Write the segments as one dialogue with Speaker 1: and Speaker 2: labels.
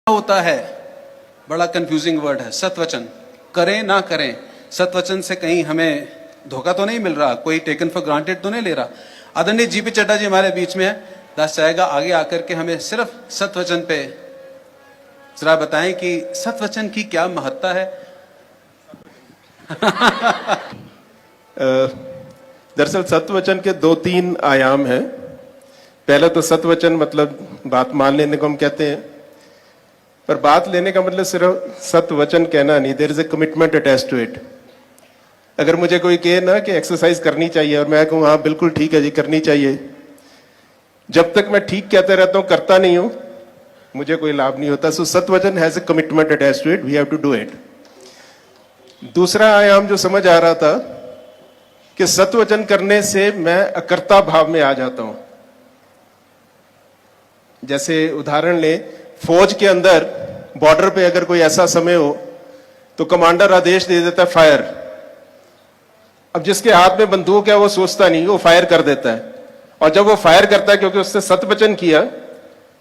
Speaker 1: होता है, बड़ा कंफ्यूजिंग वर्ड है सतवचन। करें ना करें, सतवचन से कहीं हमें धोखा तो नहीं मिल रहा, कोई टेकन फॉर ग्रांटेड तो नहीं ले रहा। आदरणीय जीपी चड्डा जी हमारे बीच में है, दास चाहेगा आगे आकर के हमें सिर्फ सतवचन पे जरा बताएं कि सतवचन की क्या महत्ता है।
Speaker 2: दरअसल सतवचन के 2-3 आयाम हैं। पहला तो सतवचन मतलब बात मान लेने को हम कहते हैं, पर बात लेने का मतलब सिर्फ सतवचन कहना नहीं, there is a commitment attached to it. अगर मुझे कोई कहे ना कि एक्सरसाइज करनी चाहिए और मैं कहूँ हाँ बिल्कुल ठीक है जी करनी चाहिए, जब तक मैं ठीक कहते रहता हूँ करता नहीं हूँ मुझे कोई लाभ नहीं होता। सो सतवचन has a commitment attached to it, we have to do it. दूसरा आयाम जो समझ आ रहा था कि सतवचन करने से मैं अकर्ता भाव में आ जाता हूं। जैसे उदाहरण ले, फौज के अंदर बॉर्डर पे अगर कोई ऐसा समय हो तो कमांडर आदेश दे देता है फायर। अब जिसके हाथ में बंदूक है वो सोचता नहीं, वो फायर कर देता है, और जब वो फायर करता है क्योंकि उससे सतवचन किया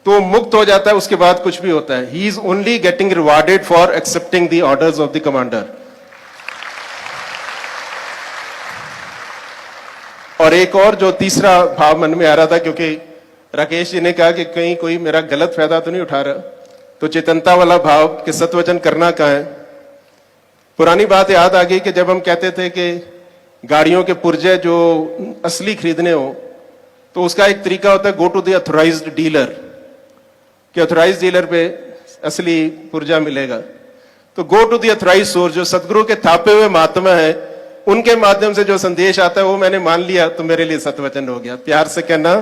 Speaker 2: तो वो मुक्त हो जाता है, उसके बाद कुछ भी होता है। He is only getting rewarded for accepting the orders of the commander. और एक और जो तीसरा भाव मन में आ रहा था, क्योंकि राकेश जी ने कहा कि कहीं कोई मेरा गलत फायदा तो नहीं उठा रहा, तो चेतनता वाला भाव कि सतवचन करना कहाँ है। पुरानी बात याद आ गई कि जब हम कहते थे कि गाड़ियों के पुर्जे जो असली खरीदने हो तो उसका एक तरीका होता है go to the authorised dealer, कि ऑथराइज्ड डीलर पे असली पुर्जा मिलेगा। तो go to the authorised source, जो सदगुरु के थापे हुए महात्मा है उनके माध्यम से जो संदेश आता है वो मैंने मान लिया तो मेरे लिए सतवचन हो गया। प्यार से कहना